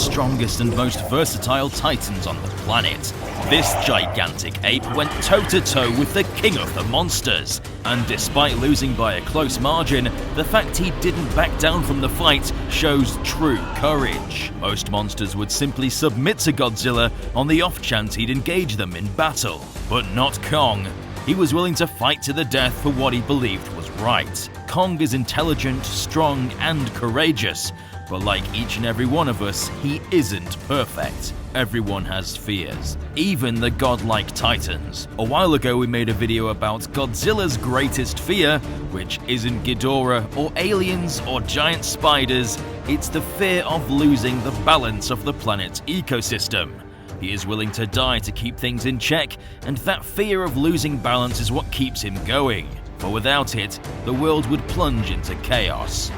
strongest and most versatile titans on the planet. This gigantic ape went toe-to-toe with the king of the monsters, and despite losing by a close margin, the fact he didn't back down from the fight shows true courage. Most monsters would simply submit to Godzilla on the off chance he'd engage them in battle, but not Kong. He was willing to fight to the death for what he believed was right. Kong is intelligent, strong, and courageous, but like each and every one of us, he isn't perfect. Everyone has fears, even the godlike titans. A while ago we made a video about Godzilla's greatest fear, which isn't Ghidorah or aliens or giant spiders, it's the fear of losing the balance of the planet's ecosystem. He is willing to die to keep things in check, and that fear of losing balance is what keeps him going. For without it, the world would plunge into chaos.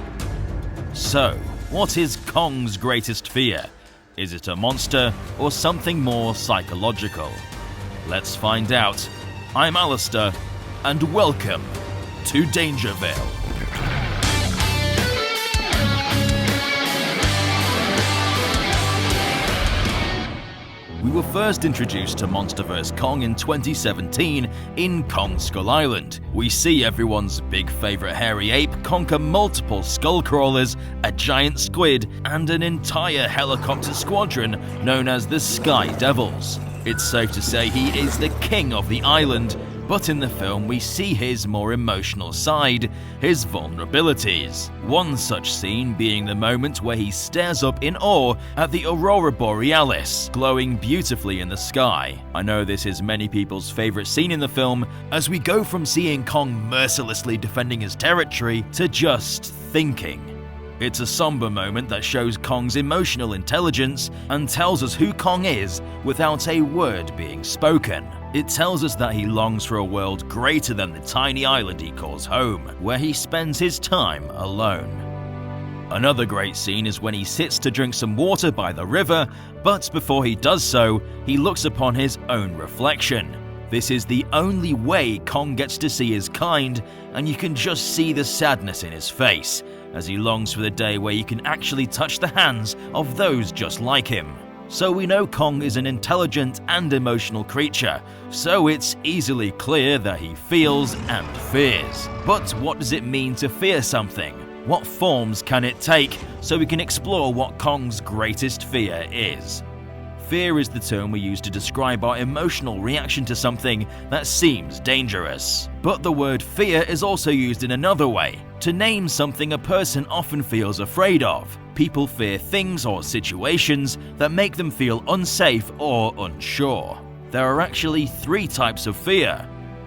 So, what is Kong's greatest fear? Is it a monster or something more psychological? Let's find out. I'm Alistair, and welcome to DangerVille. We were first introduced to Monster vs. Kong in 2017 in Kong Skull Island. We see everyone's big favourite hairy ape conquer multiple skull crawlers, a giant squid, and an entire helicopter squadron known as the Sky Devils. It's safe to say he is the king of the island, but in the film we see his more emotional side, his vulnerabilities. One such scene being the moment where he stares up in awe at the Aurora Borealis, glowing beautifully in the sky. I know this is many people's favourite scene in the film, as we go from seeing Kong mercilessly defending his territory to just thinking. It's a somber moment that shows Kong's emotional intelligence and tells us who Kong is without a word being spoken. It tells us that he longs for a world greater than the tiny island he calls home, where he spends his time alone. Another great scene is when he sits to drink some water by the river, but before he does so, he looks upon his own reflection. This is the only way Kong gets to see his kind, and you can just see the sadness in his face, as he longs for the day where he can actually touch the hands of those just like him. So we know Kong is an intelligent and emotional creature, so it's easily clear that he feels and fears. But what does it mean to fear something? What forms can it take, so we can explore what Kong's greatest fear is? Fear is the term we use to describe our emotional reaction to something that seems dangerous. But the word fear is also used in another way, to name something a person often feels afraid of. People fear things or situations that make them feel unsafe or unsure. There are actually three types of fear.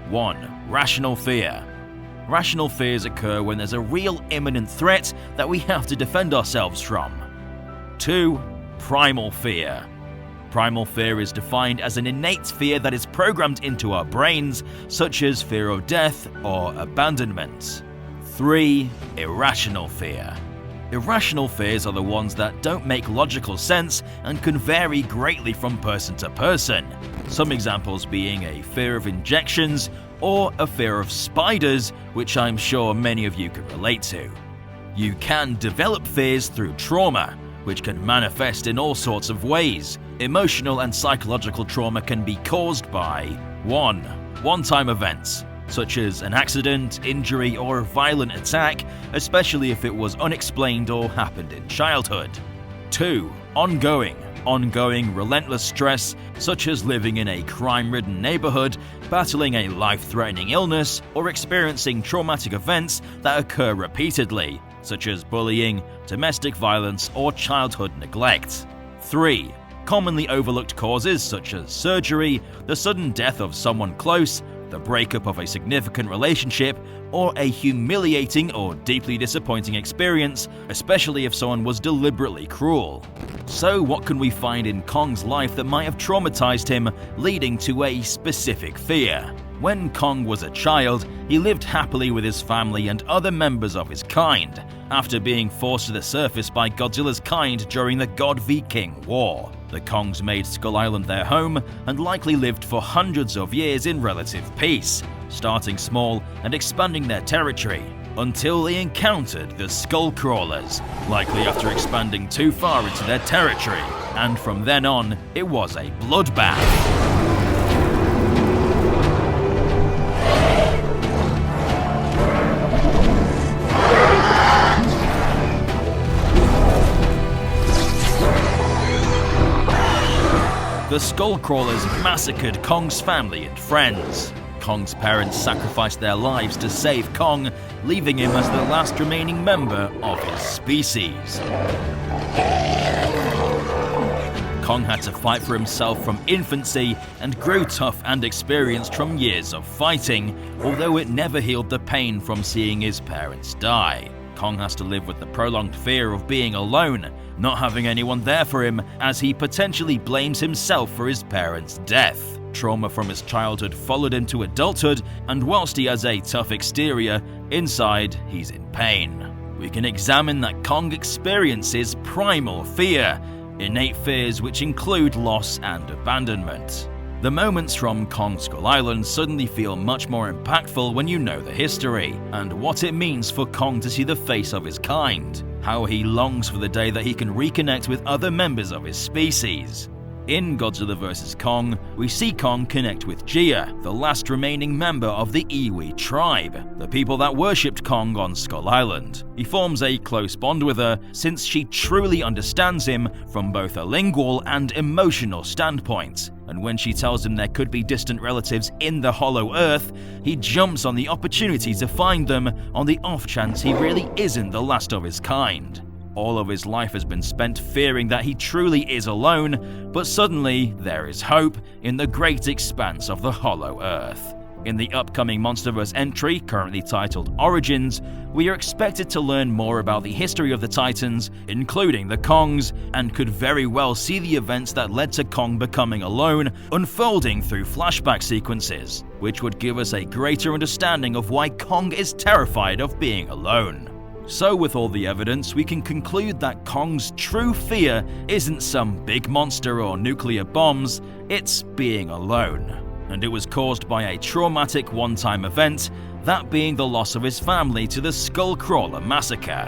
1. Rational fear. Rational fears occur when there's a real imminent threat that we have to defend ourselves from. 2. Primal fear. Primal fear is defined as an innate fear that is programmed into our brains, such as fear of death or abandonment. 3. Irrational fear. Irrational fears are the ones that don't make logical sense and can vary greatly from person to person. Some examples being a fear of injections or a fear of spiders, which I'm sure many of you can relate to. You can develop fears through trauma, which can manifest in all sorts of ways. Emotional and psychological trauma can be caused by 1. One-time events, such as an accident, injury, or a violent attack, especially if it was unexplained or happened in childhood. 2. Ongoing, relentless stress, such as living in a crime-ridden neighborhood, battling a life-threatening illness, or experiencing traumatic events that occur repeatedly, such as bullying, domestic violence, or childhood neglect. 3. Commonly overlooked causes such as surgery, the sudden death of someone close, the breakup of a significant relationship, or a humiliating or deeply disappointing experience, especially if someone was deliberately cruel. So what can we find in Kong's life that might have traumatized him, leading to a specific fear? When Kong was a child, he lived happily with his family and other members of his kind, after being forced to the surface by Godzilla's kind during the God v King War. The Kongs made Skull Island their home and likely lived for hundreds of years in relative peace, starting small and expanding their territory. until they encountered the Skull Crawlers, likely after expanding too far into their territory, and from then on, it was a bloodbath. The Skull Crawlers massacred Kong's family and friends. Kong's parents sacrificed their lives to save Kong, leaving him as the last remaining member of his species. Kong had to fight for himself from infancy and grew tough and experienced from years of fighting, although it never healed the pain from seeing his parents die. Kong has to live with the prolonged fear of being alone, not having anyone there for him, as he potentially blames himself for his parents' death. Trauma from his childhood followed him to adulthood, and whilst he has a tough exterior, inside he's in pain. We can examine that Kong experiences primal fear, innate fears which include loss and abandonment. The moments from Kong Skull Island suddenly feel much more impactful when you know the history, and what it means for Kong to see the face of his kind, how he longs for the day that he can reconnect with other members of his species. In Godzilla vs. Kong, we see Kong connect with Jia, the last remaining member of the Iwi tribe, the people that worshipped Kong on Skull Island. He forms a close bond with her since she truly understands him from both a lingual and emotional standpoint. And when she tells him there could be distant relatives in the Hollow Earth, he jumps on the opportunity to find them on the off chance he really isn't the last of his kind. All of his life has been spent fearing that he truly is alone, but suddenly there is hope in the great expanse of the Hollow Earth. In the upcoming MonsterVerse entry, currently titled Origins, we are expected to learn more about the history of the Titans, including the Kongs, and could very well see the events that led to Kong becoming alone unfolding through flashback sequences, which would give us a greater understanding of why Kong is terrified of being alone. So with all the evidence, we can conclude that Kong's true fear isn't some big monster or nuclear bombs, it's being alone. And it was caused by a traumatic one-time event, that being the loss of his family to the Skull Crawler massacre.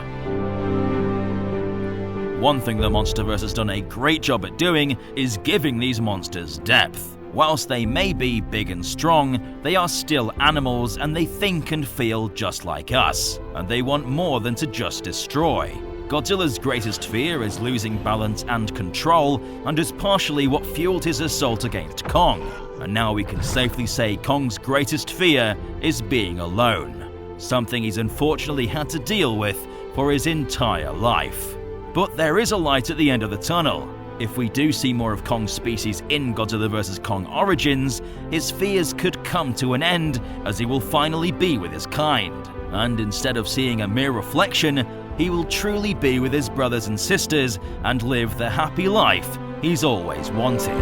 One thing the MonsterVerse has done a great job at doing is giving these monsters depth. Whilst they may be big and strong, they are still animals and they think and feel just like us, and they want more than to just destroy. Godzilla's greatest fear is losing balance and control, and is partially what fueled his assault against Kong. And now we can safely say Kong's greatest fear is being alone, something he's unfortunately had to deal with for his entire life. But there is a light at the end of the tunnel. If we do see more of Kong's species in Godzilla vs. Kong Origins, his fears could come to an end as he will finally be with his kind. And instead of seeing a mere reflection, he will truly be with his brothers and sisters and live the happy life he's always wanted.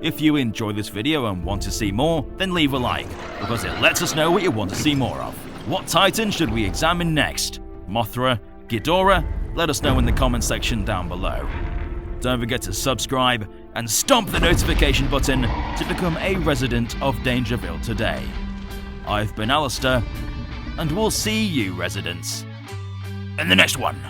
If you enjoyed this video and want to see more, then leave a like, because it lets us know what you want to see more of. What Titan should we examine next? Mothra? Ghidorah? Let us know in the comment section down below. Don't forget to subscribe and stomp the notification button to become a resident of DangerVille today. I've been Alistair, and we'll see you residents in the next one.